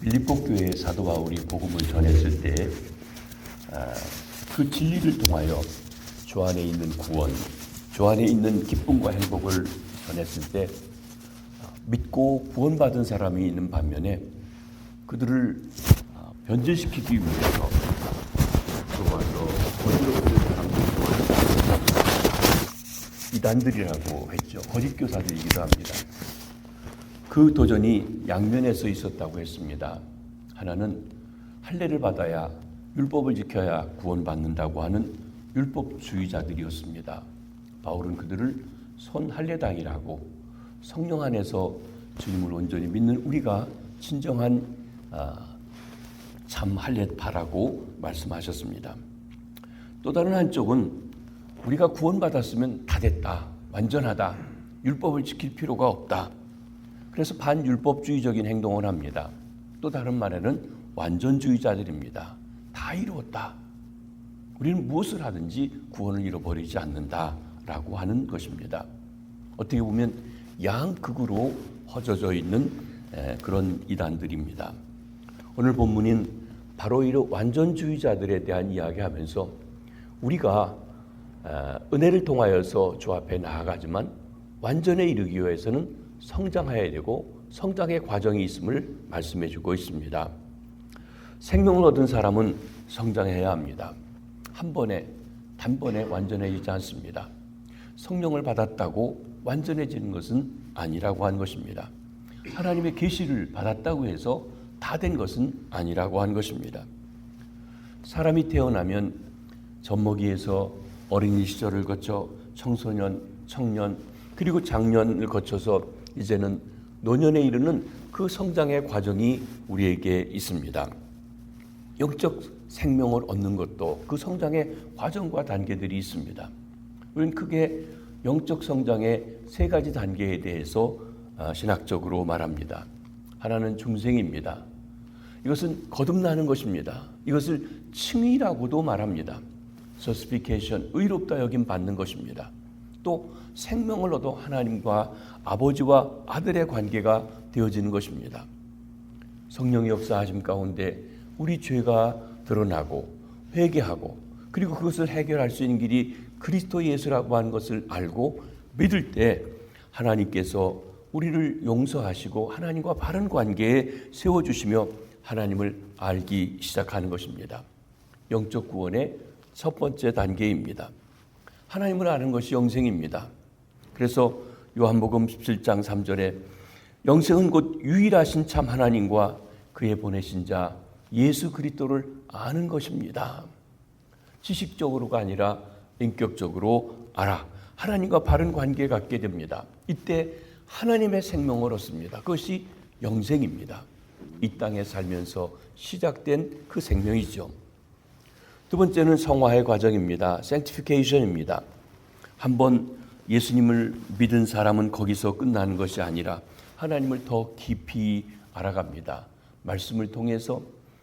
빌립보 교회에 사도 바울이 복음을 전했을 때 그 진리를 통하여 주 안에 있는 구원, 주 안에 있는 기쁨과 행복을 전했을 때 믿고 구원받은 사람이 있는 반면에 그들을 변질시키기 위해서 들어와서 거짓을 사람들을 이단들이라고 했죠. 거짓 교사들이기도 합니다. 그 도전이 양면에서 있었다고 했습니다. 하나는 할례를 받아야 율법을 지켜야 구원받는다고 하는 율법주의자들이었습니다. 바울은 그들을 손할례당이라고 성령 안에서 주님을 온전히 믿는 우리가 진정한 참 할례파라고 말씀하셨습니다. 또 다른 한쪽은 우리가 구원받았으면 다 됐다, 완전하다, 율법을 지킬 필요가 없다. 그래서 반율법주의적인 행동을 합니다. 또 다른 말에는 완전주의자들입니다. 다 이루었다. 우리는 무엇을 하든지 구원을 잃어버리지 않는다라고 하는 것입니다. 어떻게 보면 양극으로 퍼져져 있는 그런 이단들입니다. 오늘 본문인 바로 이런 완전주의자들에 대한 이야기하면서 우리가 은혜를 통하여서 주 앞에 나아가지만 완전에 이르기 위해서는 성장해야 되고 성장의 과정이 있음을 말씀해 주고 있습니다. 생명을 얻은 사람은 성장해야 합니다. 단번에 완전해지지 않습니다. 성령을 받았다고 완전해지는 것은 아니라고 한 것입니다. 하나님의 계시를 받았다고 해서 다 된 것은 아니라고 한 것입니다. 사람이 태어나면 젖먹이에서 어린이 시절을 거쳐 청소년, 청년, 그리고 장년을 거쳐서 이제는 노년에 이르는 그 성장의 과정이 우리에게 있습니다. 영적 생명을 얻는 것도 그 성장의 과정과 단계들이 있습니다. 우리는 크게 영적 성장의 세 가지 단계에 대해서 신학적으로 말합니다. 하나는 중생입니다. 이것은 거듭나는 것입니다. 이것을 칭의라고도 말합니다. justification, 의롭다 여김 받는 것입니다. 또 생명을 얻어 하나님과 아버지와 아들의 관계가 되어지는 것입니다. 성령의 역사하심 가운데 우리 죄가 드러나고 회개하고 그리고 그것을 해결할 수 있는 길이 그리스도 예수라고 하는 것을 알고 믿을 때 하나님께서 우리를 용서하시고 하나님과 바른 관계에 세워주시며 하나님을 알기 시작하는 것입니다. 영적 구원의 첫 번째 단계입니다. 하나님을 아는 것이 영생입니다. 그래서 요한복음 17장 3절에 영생은 곧 유일하신 참 하나님과 그의 보내신 자 예수 그리스도를 아는 것입니다. 지식적으로가 아니라 인격적으로 알아 하나님과 바른 관계 갖게 됩니다. 이때 하나님의 생명을 얻습니다. 그것이 영생입니다. 이 땅에 살면서 시작된 그 생명이죠. 두 번째는 성화의 과정입니다. sanctification입니다. 한번 예수님을 믿은 사람은 거기서 끝나는 것이 아니라 하나님을 더 깊이 알아갑니다. 말씀을 통해서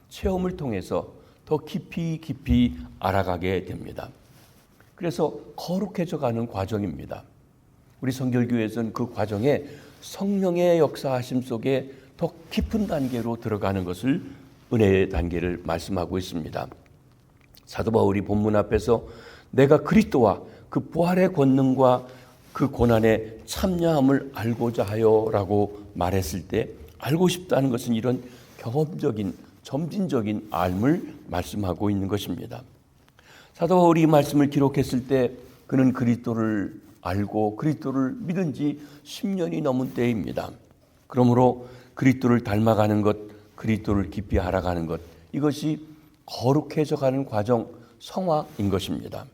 체험을 통해서 더 깊이 알아가게 됩니다. 그래서 거룩해져 가는 과정입니다. 우리 성결교회에서는 그 과정에 성령의 역사하심 속에 더 깊은 단계로 들어가는 것을 은혜의 단계를 말씀하고 있습니다. 사도 바울이 본문 앞에서 내가 그리스도와 그 부활의 권능과 그 고난의 참여함을 알고자 하여라고 말했을 때 알고 싶다는 것은 이런 경험적인 점진적인 알을 말씀하고 있는 것입니다. 사도 바울이 이 말씀을 기록했을 때 그는 그리스도를 알고 그리스도를 믿은 지 10년이 넘은 때입니다. 그러므로 그리스도를 닮아가는 것, 그리스도를 깊이 알아가는 것, 이것이 거룩해져 가는 과정, 성화인 것입니다.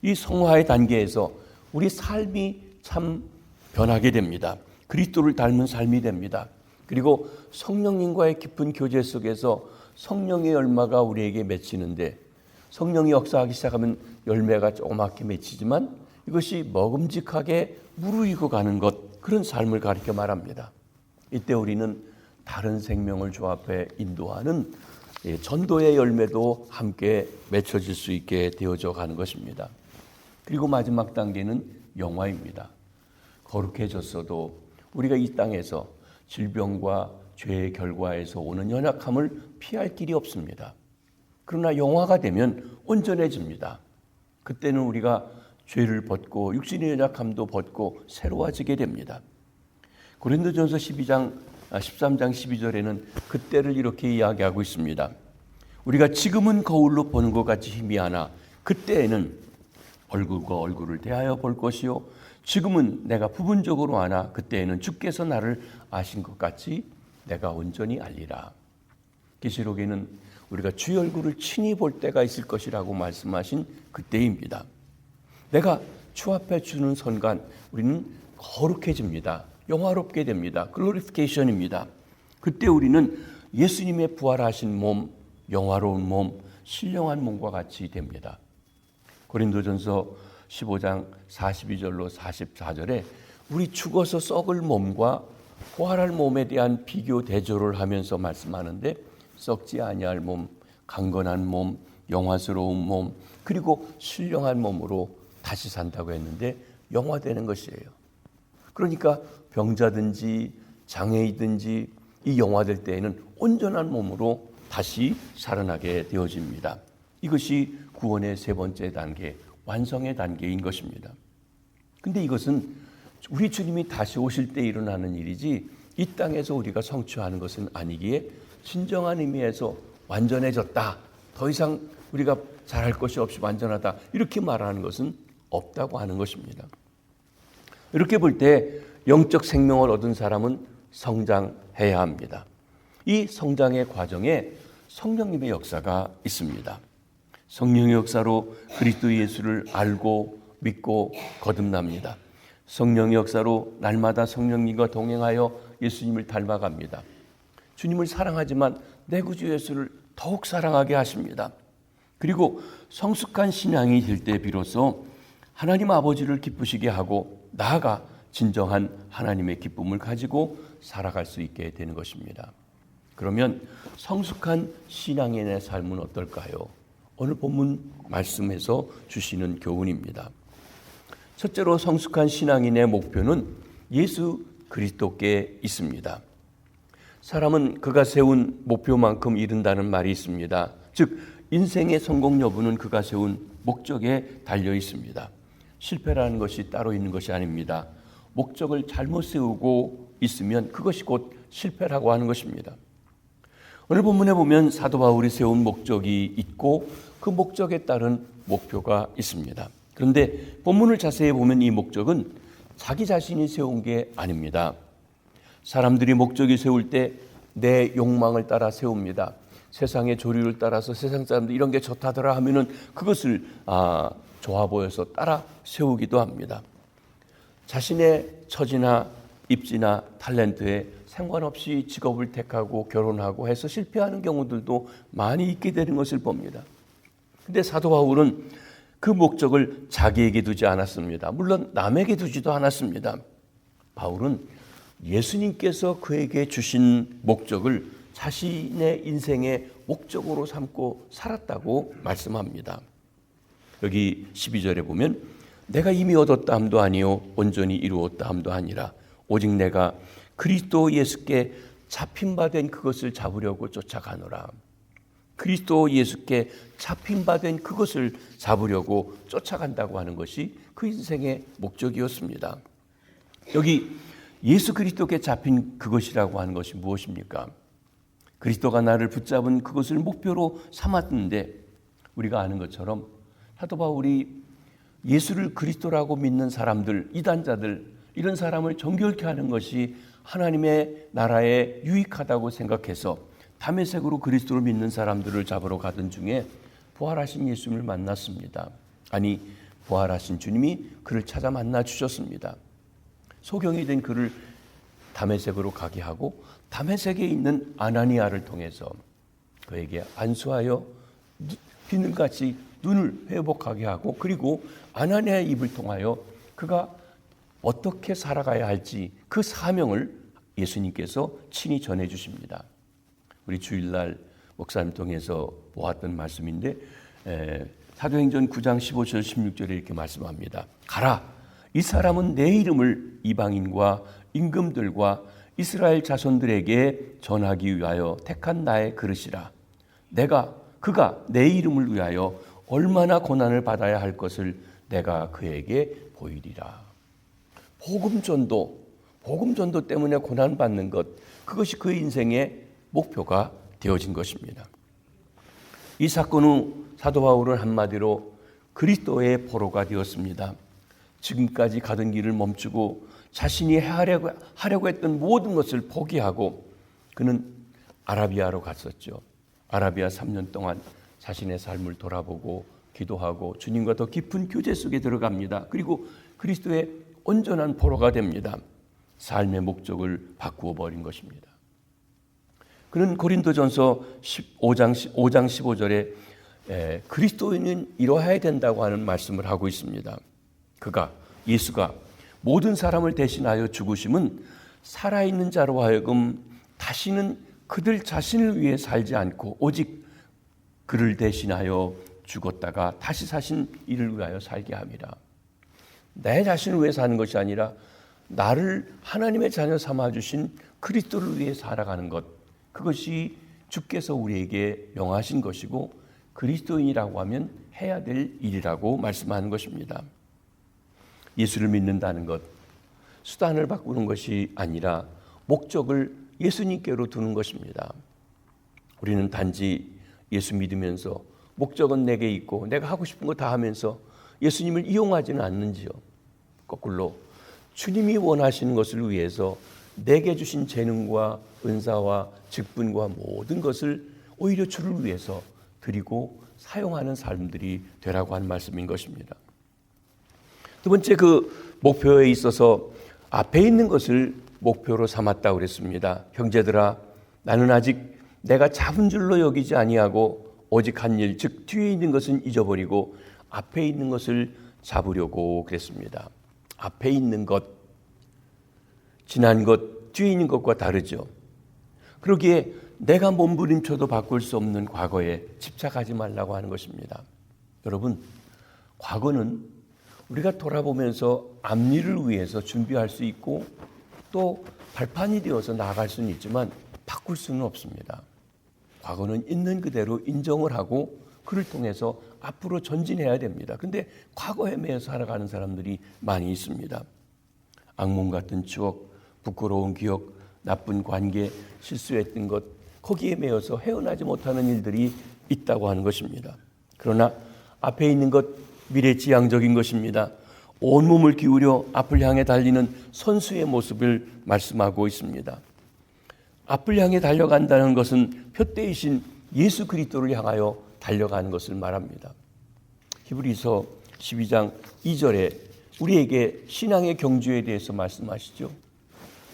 이 성화의 단계에서 우리 삶이 참 변하게 됩니다. 그리스도를 닮은 삶이 됩니다. 그리고 성령님과의 깊은 교제 속에서 성령의 열매가 우리에게 맺히는데 성령이 역사하기 시작하면 열매가 조그맣게 맺히지만 이것이 먹음직하게 무르익어 가는 것, 그런 삶을 가리켜 말합니다. 이때 우리는 다른 생명을 주 앞에 인도하는 전도의 열매도 함께 맺혀질 수 있게 되어져 가는 것입니다. 그리고 마지막 단계는 영화입니다. 거룩해졌어도 우리가 이 땅에서 질병과 죄의 결과에서 오는 연약함을 피할 길이 없습니다. 그러나 영화가 되면 온전해집니다. 그때는 우리가 죄를 벗고 육신의 연약함도 벗고 새로워지게 됩니다. 고린도전서 13장 12절에는 그때를 이렇게 이야기하고 있습니다. 우리가 지금은 거울로 보는 것 같이 희미하나 그때에는 얼굴과 얼굴을 대하여 볼 것이요 지금은 내가 부분적으로 아나 그때에는 주께서 나를 아신 것 같이 내가 온전히 알리라. 계시록에는 우리가 주의 얼굴을 친히 볼 때가 있을 것이라고 말씀하신 그때입니다. 내가 주 앞에 주는 순간 우리는 거룩해집니다. 영화롭게 됩니다. 글로리피케이션입니다. 그때 우리는 예수님의 부활하신 몸, 영화로운 몸, 신령한 몸과 같이 됩니다. 고린도전서 15장 42절로 44절에 우리 죽어서 썩을 몸과 부활할 몸에 대한 비교 대조를 하면서 말씀하는데 썩지 아니할 몸, 강건한 몸, 영화스러운 몸, 그리고 신령한 몸으로 다시 산다고 했는데 영화되는 것이에요. 그러니까 병자든지 장애이든지 이 영화될 때에는 온전한 몸으로 다시 살아나게 되어집니다. 이것이 구원의 세 번째 단계, 완성의 단계인 것입니다. 근데 이것은 우리 주님이 다시 오실 때 일어나는 일이지 이 땅에서 우리가 성취하는 것은 아니기에 진정한 의미에서 완전해졌다, 더 이상 우리가 잘할 것이 없이 완전하다 이렇게 말하는 것은 없다고 하는 것입니다. 이렇게 볼 때 영적 생명을 얻은 사람은 성장해야 합니다. 이 성장의 과정에 성령님의 역사가 있습니다. 성령의 역사로 그리스도 예수를 알고 믿고 거듭납니다. 성령의 역사로 날마다 성령님과 동행하여 예수님을 닮아갑니다. 주님을 사랑하지만 내 구주 예수를 더욱 사랑하게 하십니다. 그리고 성숙한 신앙이 될 때 비로소 하나님 아버지를 기쁘시게 하고 나아가 진정한 하나님의 기쁨을 가지고 살아갈 수 있게 되는 것입니다. 그러면 성숙한 신앙인의 삶은 어떨까요? 오늘 본문 말씀에서 주시는 교훈입니다. 첫째로 성숙한 신앙인의 목표는 예수 그리스도께 있습니다. 사람은 그가 세운 목표만큼 이룬다는 말이 있습니다. 즉 인생의 성공 여부는 그가 세운 목적에 달려 있습니다. 실패라는 것이 따로 있는 것이 아닙니다. 목적을 잘못 세우고 있으면 그것이 곧 실패라고 하는 것입니다. 오늘 본문에 보면 사도 바울이 세운 목적이 있고 그 목적에 따른 목표가 있습니다. 그런데 본문을 자세히 보면 이 목적은 자기 자신이 세운 게 아닙니다. 사람들이 목적이 세울 때 내 욕망을 따라 세웁니다. 세상의 조류를 따라서 세상 사람들 이런 게 좋다더라 하면은 그것을 좋아 보여서 따라 세우기도 합니다. 자신의 처지나 입지나 탤런트에 상관없이 직업을 택하고 결혼하고 해서 실패하는 경우들도 많이 있게 되는 것을 봅니다. 그런데 사도 바울은 그 목적을 자기에게 두지 않았습니다. 물론 남에게 두지도 않았습니다. 바울은 예수님께서 그에게 주신 목적을 자신의 인생의 목적으로 삼고 살았다고 말씀합니다. 여기 12절에 보면 내가 이미 얻었다 함도 아니요 온전히 이루었다 함도 아니라 오직 내가 그리스도 예수께 잡힌 바 된 그것을 잡으려고 쫓아가노라. 그리스도 예수께 잡힌 바 된 그것을 잡으려고 쫓아간다고 하는 것이 그 인생의 목적이었습니다. 여기 예수 그리스도께 잡힌 그것이라고 하는 것이 무엇입니까? 그리스도가 나를 붙잡은 그것을 목표로 삼았는데 우리가 아는 것처럼 사도 바울이 예수를 그리스도라고 믿는 사람들, 이단자들 이런 사람을 정결케 하는 것이 하나님의 나라에 유익하다고 생각해서 다메섹으로 그리스도를 믿는 사람들을 잡으러 가던 중에 부활하신 예수님을 만났습니다. 아니 부활하신 주님이 그를 찾아 만나 주셨습니다. 소경이 된 그를 다메섹으로 가게 하고 다메섹에 있는 아나니아를 통해서 그에게 안수하여 비늘같이 눈을 회복하게 하고 그리고 아나니아의 입을 통하여 그가 어떻게 살아가야 할지 그 사명을 예수님께서 친히 전해 주십니다. 우리 주일날 목사님 통해서 보았던 말씀인데 사도행전 9장 15절 16절에 이렇게 말씀합니다. 가라! 이 사람은 내 이름을 이방인과 임금들과 이스라엘 자손들에게 전하기 위하여 택한 나의 그릇이라. 그가 내 이름을 위하여 얼마나 고난을 받아야 할 것을 내가 그에게 보이리라. 복음전도 때문에 고난받는 것, 그것이 그의 인생의 목표가 되어진 것입니다. 이 사건 후 사도 바울은 한마디로 그리스도의 포로가 되었습니다. 지금까지 가던 길을 멈추고 자신이 하려고 했던 모든 것을 포기하고 그는 아라비아로 갔었죠. 아라비아 3년 동안 자신의 삶을 돌아보고 기도하고 주님과 더 깊은 교제 속에 들어갑니다. 그리고 그리스도의 온전한 포로가 됩니다. 삶의 목적을 바꾸어 버린 것입니다. 그는 고린도전서 5장 15절에 그리스도인은 이러해야 된다고 하는 말씀을 하고 있습니다. 예수가 모든 사람을 대신하여 죽으심은 살아있는 자로 하여금 다시는 그들 자신을 위해 살지 않고 오직 그를 대신하여 죽었다가 다시 사신 이를 위하여 살게 함이라. 내 자신을 위해 사는 것이 아니라 나를 하나님의 자녀 삼아주신 그리스도를 위해 살아가는 것, 그것이 주께서 우리에게 명하신 것이고 그리스도인이라고 하면 해야 될 일이라고 말씀하는 것입니다. 예수를 믿는다는 것, 수단을 바꾸는 것이 아니라 목적을 예수님께로 두는 것입니다. 우리는 단지 예수 믿으면서 목적은 내게 있고 내가 하고 싶은 거 다 하면서 예수님을 이용하지는 않는지요. 거꾸로 주님이 원하시는 것을 위해서 내게 주신 재능과 은사와 직분과 모든 것을 오히려 주를 위해서 드리고 사용하는 삶들이 되라고 하는 말씀인 것입니다. 두 번째, 그 목표에 있어서 앞에 있는 것을 목표로 삼았다고 그랬습니다. 형제들아, 나는 아직 내가 잡은 줄로 여기지 아니하고 오직 한 일, 즉 뒤에 있는 것은 잊어버리고 앞에 있는 것을 잡으려고 그랬습니다. 앞에 있는 것, 지난 것, 뒤에 있는 것과 다르죠. 그러기에 내가 몸부림쳐도 바꿀 수 없는 과거에 집착하지 말라고 하는 것입니다. 여러분, 과거는 우리가 돌아보면서 앞일을 위해서 준비할 수 있고 또 발판이 되어서 나아갈 수는 있지만 바꿀 수는 없습니다. 과거는 있는 그대로 인정을 하고 그를 통해서 앞으로 전진해야 됩니다. 그런데 과거에 매여 살아가는 사람들이 많이 있습니다. 악몽 같은 추억, 부끄러운 기억, 나쁜 관계, 실수했던 것, 거기에 매여서 헤어나지 못하는 일들이 있다고 하는 것입니다. 그러나 앞에 있는 것, 미래지향적인 것입니다. 온몸을 기울여 앞을 향해 달리는 선수의 모습을 말씀하고 있습니다. 앞을 향해 달려간다는 것은 표대이신 예수 그리스도를 향하여 달려가는 것을 말합니다. 히브리서 12장 2절에 우리에게 신앙의 경주에 대해서 말씀하시죠.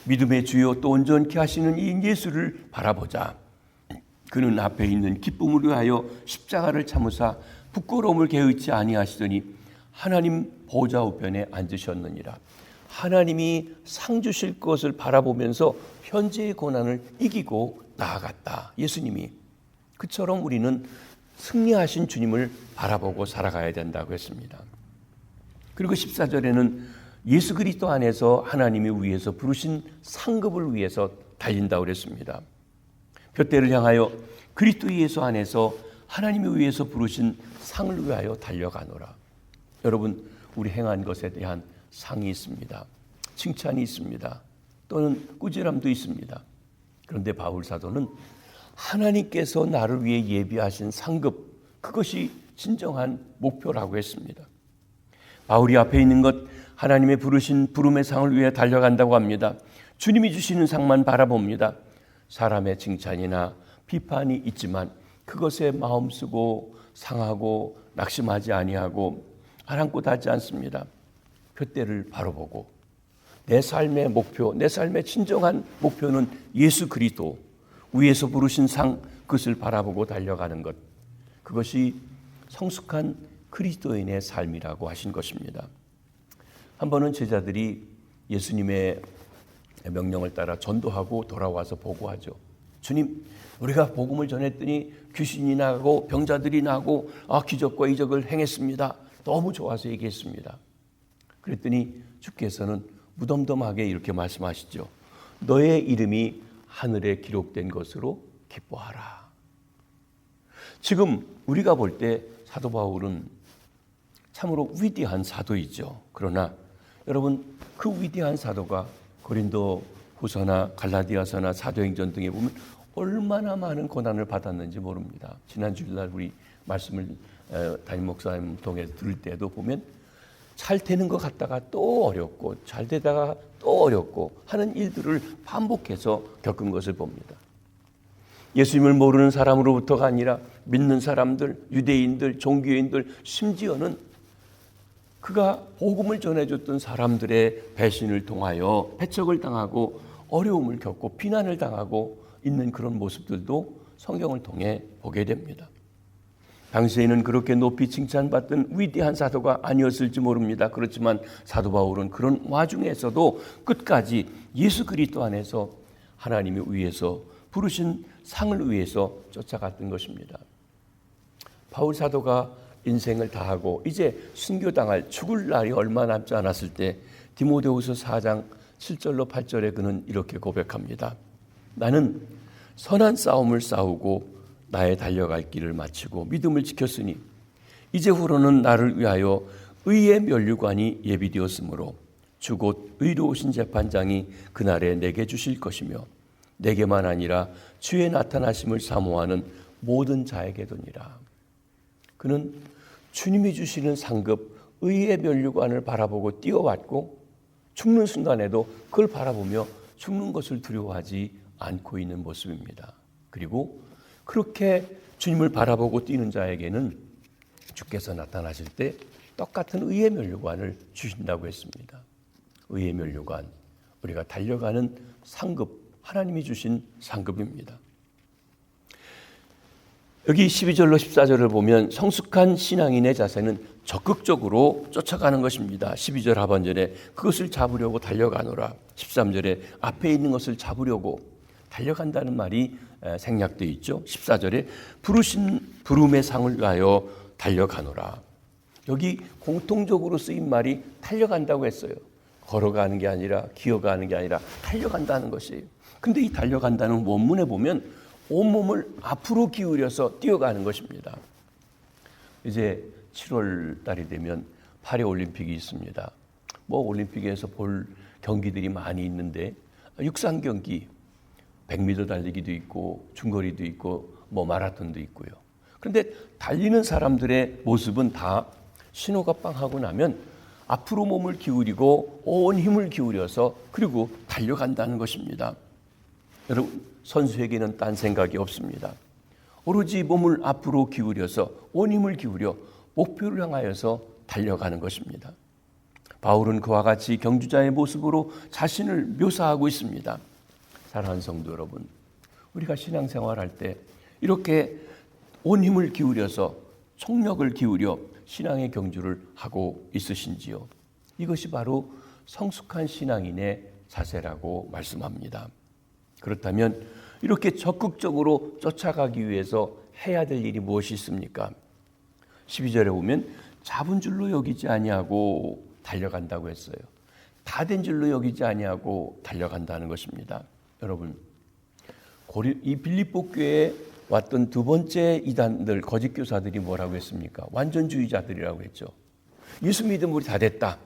믿음의 주요 또 온전케 하시는 이 예수를 바라보자. 그는 앞에 있는 기쁨을 위하여 십자가를 참으사 부끄러움을 개의치 아니하시더니 하나님 보좌 우편에 앉으셨느니라. 하나님이 상 주실 것을 바라보면서 현재의 고난을 이기고 나아갔다. 예수님이. 그처럼 우리는 승리하신 주님을 바라보고 살아가야 된다고 했습니다. 그리고 14절에는 예수 그리스도 안에서 하나님이 위해서 부르신 상급을 위해서 달린다고 그랬습니다. 푯대를 향하여 그리스도 예수 안에서 하나님이 위해서 부르신 상을 위하여 달려가노라. 여러분, 우리 행한 것에 대한 상이 있습니다. 칭찬이 있습니다. 또는 꾸지람도 있습니다. 그런데 바울 사도는 하나님께서 나를 위해 예비하신 상급, 그것이 진정한 목표라고 했습니다. 바울이 앞에 있는 것, 하나님의 부르신 부름의 상을 위해 달려간다고 합니다. 주님이 주시는 상만 바라봅니다. 사람의 칭찬이나 비판이 있지만 그것에 마음 쓰고 상하고 낙심하지 아니하고 아랑곳하지 않습니다. 푯대를 바로 보고 내 삶의 목표, 내 삶의 진정한 목표는 예수 그리스도, 위에서 부르신 상, 그것을 바라보고 달려가는 것, 그것이 성숙한 그리스도인의 삶이라고 하신 것입니다. 한 번은 제자들이 예수님의 명령을 따라 전도하고 돌아와서 보고하죠. 주님, 우리가 복음을 전했더니 귀신이 나고 병자들이 나고 기적과 이적을 행했습니다. 너무 좋아서 얘기했습니다. 그랬더니 주께서는 무덤덤하게 이렇게 말씀하시죠. 너의 이름이 하늘에 기록된 것으로 기뻐하라. 지금 우리가 볼 때 사도 바울은 참으로 위대한 사도이죠. 그러나 여러분, 그 위대한 사도가 고린도 후서나 갈라디아서나 사도행전 등에 보면 얼마나 많은 고난을 받았는지 모릅니다. 지난 주일날 우리 말씀을 담임 목사님 통해 들을 때도 보면 잘 되는 것 같다가 또 어렵고 잘 되다가 또 어렵고 하는 일들을 반복해서 겪은 것을 봅니다. 예수님을 모르는 사람으로부터가 아니라 믿는 사람들, 유대인들, 종교인들, 심지어는 그가 복음을 전해줬던 사람들의 배신을 통하여 배척을 당하고 어려움을 겪고 비난을 당하고 있는 그런 모습들도 성경을 통해 보게 됩니다. 당시에는 그렇게 높이 칭찬받던 위대한 사도가 아니었을지 모릅니다. 그렇지만 사도 바울은 그런 와중에서도 끝까지 예수 그리스도 안에서 하나님이 위해서 부르신 상을 위해서 쫓아갔던 것입니다. 바울 사도가 인생을 다하고 이제 순교당할 죽을 날이 얼마 남지 않았을 때 디모데후서 4장 7절로 8절에 그는 이렇게 고백합니다. 나는 선한 싸움을 싸우고 나의 달려갈 길을 마치고 믿음을 지켰으니 이제후로는 나를 위하여 의의 면류관이 예비되었으므로 주 곧 의로우신 재판장이 그날에 내게 주실 것이며 내게만 아니라 주의 나타나심을 사모하는 모든 자에게도니라. 그는 주님이 주시는 상급 의의 면류관을 바라보고 뛰어왔고 죽는 순간에도 그걸 바라보며 죽는 것을 두려워하지 않고 있는 모습입니다. 그리고 그렇게 주님을 바라보고 뛰는 자에게는 주께서 나타나실 때 똑같은 의의 면류관을 주신다고 했습니다. 의의 면류관, 우리가 달려가는 상급, 하나님이 주신 상급입니다. 여기 12절로 14절을 보면 성숙한 신앙인의 자세는 적극적으로 쫓아가는 것입니다. 12절 하반절에 그것을 잡으려고 달려가노라. 13절에 앞에 있는 것을 잡으려고 달려간다는 말이 생략되어 있죠. 14절에 부르신 부름의 상을 위하여 달려가노라. 여기 공통적으로 쓰인 말이 달려간다고 했어요. 걸어가는 게 아니라 기어가는 게 아니라 달려간다는 것이에요. 근데 이 달려간다는 원문에 보면 온몸을 앞으로 기울여서 뛰어가는 것입니다. 이제 7월 달이 되면 파리 올림픽이 있습니다. 올림픽에서 볼 경기들이 많이 있는데 육상 경기 100m 달리기도 있고 중거리도 있고 마라톤도 있고요. 그런데 달리는 사람들의 모습은 다 신호가 빵 하고 나면 앞으로 몸을 기울이고 온 힘을 기울여서 그리고 달려간다는 것입니다. 여러분, 선수에게는 딴 생각이 없습니다. 오로지 몸을 앞으로 기울여서 온 힘을 기울여 목표를 향하여서 달려가는 것입니다. 바울은 그와 같이 경주자의 모습으로 자신을 묘사하고 있습니다. 사랑하는 성도 여러분, 우리가 신앙생활할 때 이렇게 온 힘을 기울여서 총력을 기울여 신앙의 경주를 하고 있으신지요? 이것이 바로 성숙한 신앙인의 자세라고 말씀합니다. 그렇다면 이렇게 적극적으로 쫓아가기 위해서 해야 될 일이 무엇이 있습니까? 12절에 보면 잡은 줄로 여기지 아니하고 달려간다고 했어요. 다 된 줄로 여기지 아니하고 달려간다는 것입니다. 여러분, 이 빌립보 교회에 왔던 두 번째 이단들, 거짓 교사들이 뭐라고 했습니까? 완전주의자들이라고 했죠. 예수 믿으면 우리 다 됐다.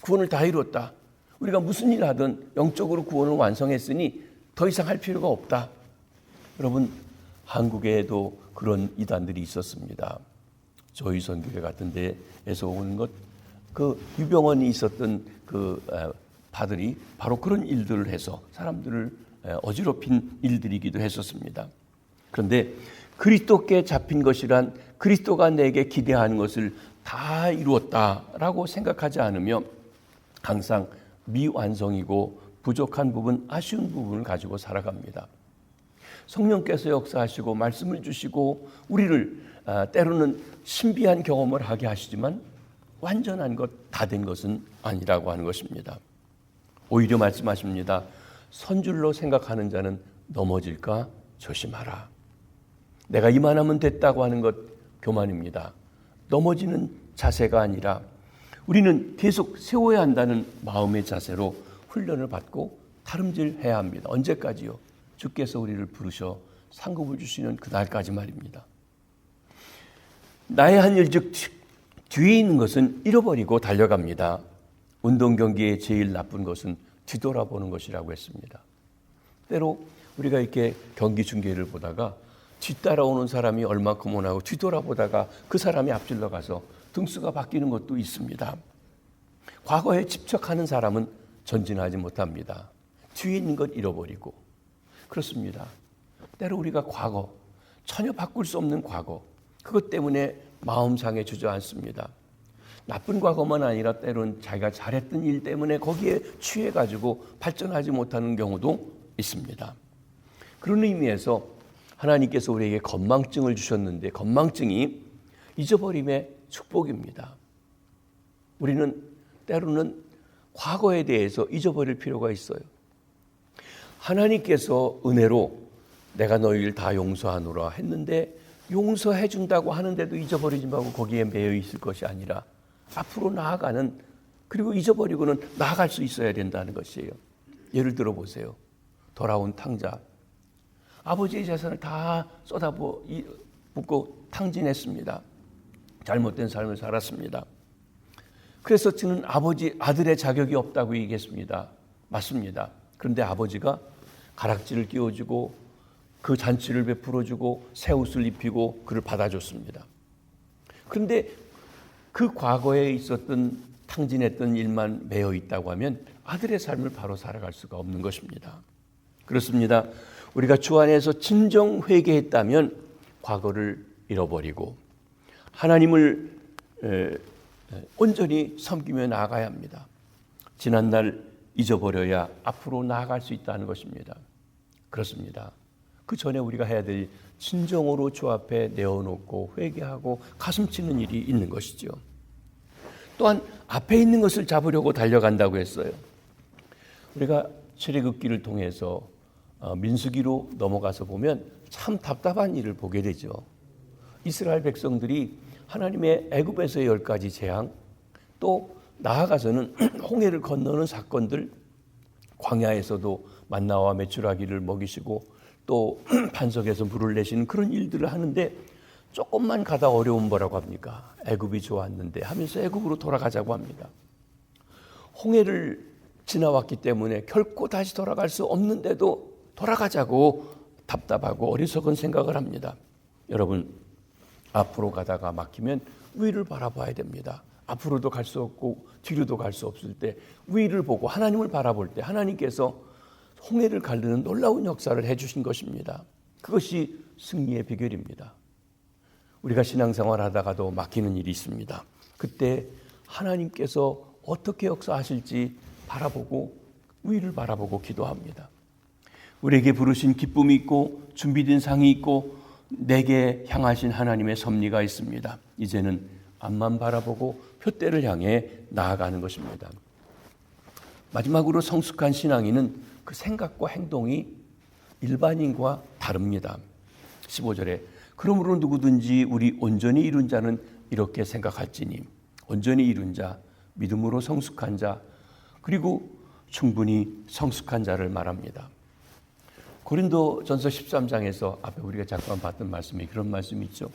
구원을 다 이뤘다. 우리가 무슨 일 하든 영적으로 구원을 완성했으니 더 이상 할 필요가 없다. 여러분, 한국에도 그런 이단들이 있었습니다. 조희선교회 같은 데에서 오는 것, 그 유병원이 있었던 그 파들이 바로 그런 일들을 해서 사람들을 어지럽힌 일들이기도 했었습니다. 그런데 그리스도께 잡힌 것이란 그리스도가 내게 기대하는 것을 다 이루었다라고 생각하지 않으며 항상 미완성이고 부족한 부분, 아쉬운 부분을 가지고 살아갑니다. 성령께서 역사하시고 말씀을 주시고 우리를 때로는 신비한 경험을 하게 하시지만 완전한 것, 다 된 것은 아니라고 하는 것입니다. 오히려 말씀하십니다. 선줄로 생각하는 자는 넘어질까 조심하라. 내가 이만하면 됐다고 하는 것 교만입니다. 넘어지는 자세가 아니라 우리는 계속 세워야 한다는 마음의 자세로 훈련을 받고 다름질해야 합니다. 언제까지요? 주께서 우리를 부르셔 상급을 주시는 그날까지 말입니다. 나의 한 일 즉 뒤에 있는 것은 잃어버리고 달려갑니다. 운동 경기의 제일 나쁜 것은 뒤돌아보는 것이라고 했습니다. 때로 우리가 이렇게 경기 중계를 보다가 뒤따라오는 사람이 얼마큼 오나고 뒤돌아보다가 그 사람이 앞질러 가서 등수가 바뀌는 것도 있습니다. 과거에 집착하는 사람은 전진하지 못합니다. 뒤에 있는 것 잃어버리고. 그렇습니다. 때로 우리가 과거, 전혀 바꿀 수 없는 과거, 그것 때문에 마음 상해 주저앉습니다. 나쁜 과거만 아니라 때로는 자기가 잘했던 일 때문에 거기에 취해가지고 발전하지 못하는 경우도 있습니다. 그런 의미에서 하나님께서 우리에게 건망증을 주셨는데 건망증이 잊어버림의 축복입니다. 우리는 때로는 과거에 대해서 잊어버릴 필요가 있어요. 하나님께서 은혜로 내가 너희를 다 용서하노라 했는데 용서해 준다고 하는데도 잊어버리지 말고 거기에 매여 있을 것이 아니라 앞으로 나아가는, 그리고 잊어버리고는 나아갈 수 있어야 된다는 것이에요. 예를 들어 보세요. 돌아온 탕자. 아버지의 재산을 다 쏟아붓고 탕진했습니다. 잘못된 삶을 살았습니다. 그래서 저는 아들의 자격이 없다고 얘기했습니다. 맞습니다. 그런데 아버지가 가락지를 끼워주고 그 잔치를 베풀어주고 새 옷을 입히고 그를 받아줬습니다. 그런데 그 과거에 있었던 탕진했던 일만 매여 있다고 하면 아들의 삶을 바로 살아갈 수가 없는 것입니다. 그렇습니다. 우리가 주 안에서 진정 회개했다면 과거를 잃어버리고 하나님을 온전히 섬기며 나아가야 합니다. 지난날 잊어버려야 앞으로 나아갈 수 있다는 것입니다. 그렇습니다. 그 전에 우리가 해야 될 진정으로 주 앞에 내어놓고 회개하고 가슴 치는 일이 있는 것이죠. 또한 앞에 있는 것을 잡으려고 달려간다고 했어요. 우리가 출애굽기를 통해서 민수기로 넘어가서 보면 참 답답한 일을 보게 되죠. 이스라엘 백성들이 하나님의 애굽에서의 10가지 재앙, 또 나아가서는 홍해를 건너는 사건들, 광야에서도 만나와 메추라기를 먹이시고 또 반석에서 물을 내시는 그런 일들을 하는데 조금만 가다 어려운 뭐라고 합니까? 애굽이 좋았는데 하면서 애굽으로 돌아가자고 합니다. 홍해를 지나왔기 때문에 결코 다시 돌아갈 수 없는데도 돌아가자고 답답하고 어리석은 생각을 합니다. 여러분, 앞으로 가다가 막히면 위를 바라봐야 됩니다. 앞으로도 갈 수 없고 뒤로도 갈 수 없을 때 위를 보고 하나님을 바라볼 때 하나님께서 홍해를 가르는 놀라운 역사를 해주신 것입니다. 그것이 승리의 비결입니다. 우리가 신앙생활 하다가도 막히는 일이 있습니다. 그때 하나님께서 어떻게 역사하실지 바라보고 위를 바라보고 기도합니다. 우리에게 부르신 기쁨이 있고 준비된 상이 있고 내게 향하신 하나님의 섭리가 있습니다. 이제는 앞만 바라보고 표대를 향해 나아가는 것입니다. 마지막으로 성숙한 신앙인은 그 생각과 행동이 일반인과 다릅니다. 15절에 그러므로 누구든지 우리 온전히 이룬 자는 이렇게 생각할지니 온전히 이룬 자, 믿음으로 성숙한 자, 그리고 충분히 성숙한 자를 말합니다. 고린도전서 13장에서 앞에 우리가 잠깐 봤던 말씀이 그런 말씀이 있죠.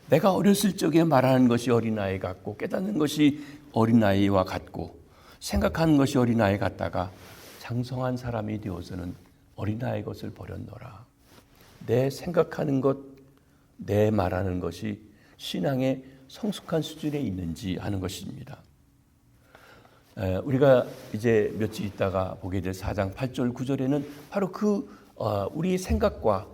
내가 어렸을 적에 말하는 것이 어린아이 같고 깨닫는 것이 어린아이와 같고 생각하는 것이 어린아이 같다가 장성한 사람이 되어서는 어린아이 것을 버렸노라. 내 생각하는 것, 내 말하는 것이 신앙의 성숙한 수준에 있는지 하는 것입니다. 우리가 이제 며칠 있다가 보게 될 4장 8절 9절에는 바로 우리 생각과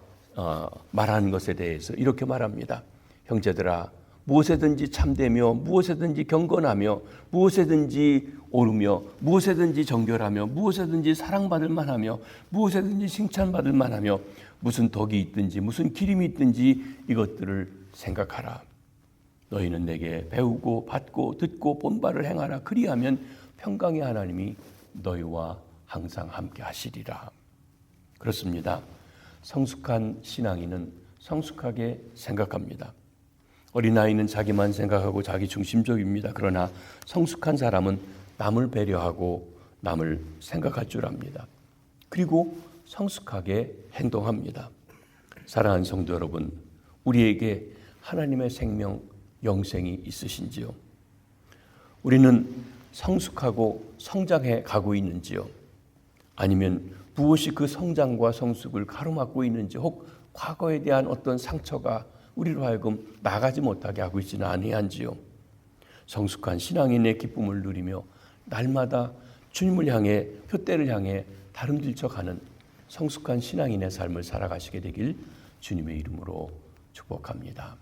말하는 것에 대해서 이렇게 말합니다. 형제들아, 무엇에든지 참되며 무엇에든지 경건하며 무엇에든지 옳으며 무엇에든지 정결하며 무엇에든지 사랑받을 만하며 무엇에든지 칭찬받을 만하며 무슨 덕이 있든지 무슨 기림이 있든지 이것들을 생각하라. 너희는 내게 배우고 받고 듣고 본바를 행하라. 그리하면 평강의 하나님이 너희와 항상 함께 하시리라. 그렇습니다. 성숙한 신앙인은 성숙하게 생각합니다. 어린아이는 자기만 생각하고 자기 중심적입니다. 그러나 성숙한 사람은 남을 배려하고 남을 생각할 줄 압니다. 그리고 성숙하게 행동합니다. 사랑하는 성도 여러분, 우리에게 하나님의 생명, 영생이 있으신지요? 우리는 성숙하고 성장해 가고 있는지요? 아니면 무엇이 그 성장과 성숙을 가로막고 있는지, 혹 과거에 대한 어떤 상처가 우리로 하여금 나가지 못하게 하고 있지는 아니한지요? 성숙한 신앙인의 기쁨을 누리며 날마다 주님을 향해, 표대를 향해 다름질쳐가는 성숙한 신앙인의 삶을 살아가시게 되길 주님의 이름으로 축복합니다.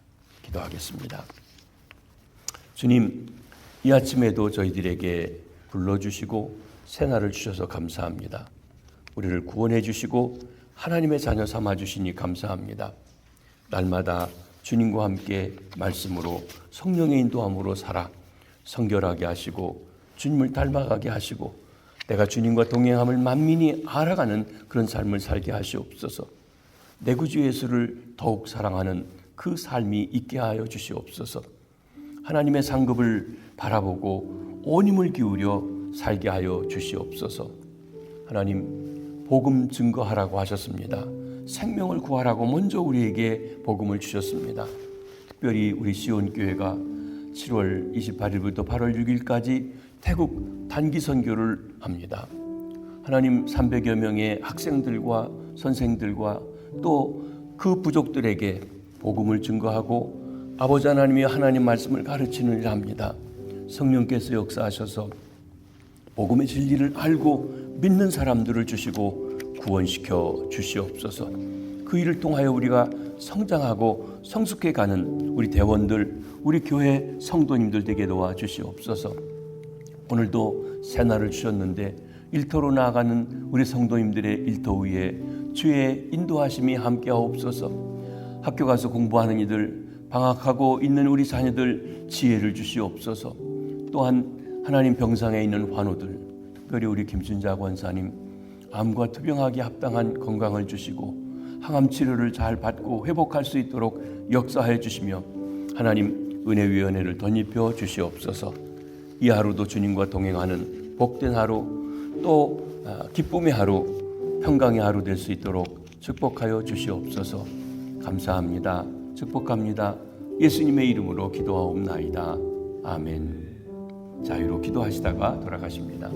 기도하겠습니다. 주님, 이 아침에도 저희들에게 불러주시고 새날을 주셔서 감사합니다. 우리를 구원해 주시고 하나님의 자녀 삼아 주시니 감사합니다. 날마다 주님과 함께 말씀으로 성령의 인도함으로 살아 성결하게 하시고 주님을 닮아가게 하시고 내가 주님과 동행함을 만민이 알아가는 그런 삶을 살게 하시옵소서. 내 구주 예수를 더욱 사랑하는 그 삶이 있게 하여 주시옵소서. 하나님의 상급을 바라보고 온 힘을 기울여 살게 하여 주시옵소서. 하나님, 복음 증거하라고 하셨습니다. 생명을 구하라고 먼저 우리에게 복음을 주셨습니다. 특별히 우리 시온교회가 7월 28일부터 8월 6일까지 태국 단기 선교를 합니다. 하나님, 300여 명의 학생들과 선생들과 또 그 부족들에게 복음을 증거하고 아버지 하나님이 하나님 말씀을 가르치는 일을 합니다. 성령께서 역사하셔서 복음의 진리를 알고 믿는 사람들을 주시고 구원시켜 주시옵소서. 그 일을 통하여 우리가 성장하고 성숙해가는 우리 대원들, 우리 교회 성도님들 되게 도와주시옵소서. 오늘도 새날을 주셨는데 일터로 나아가는 우리 성도님들의 일터 위에 주의 인도하심이 함께하옵소서. 학교 가서 공부하는 이들, 방학하고 있는 우리 자녀들 지혜를 주시옵소서. 또한 하나님 병상에 있는 환우들, 특별히 우리 김순자 권사님, 암과 투병하기에 합당한 건강을 주시고 항암 치료를 잘 받고 회복할 수 있도록 역사하여 주시며 하나님 은혜위원회를 덧입혀 주시옵소서. 이 하루도 주님과 동행하는 복된 하루, 또 기쁨의 하루, 평강의 하루 될 수 있도록 축복하여 주시옵소서. 감사합니다. 축복합니다. 예수님의 이름으로 기도하옵나이다. 아멘. 자유로 기도하시다가 돌아가십니다.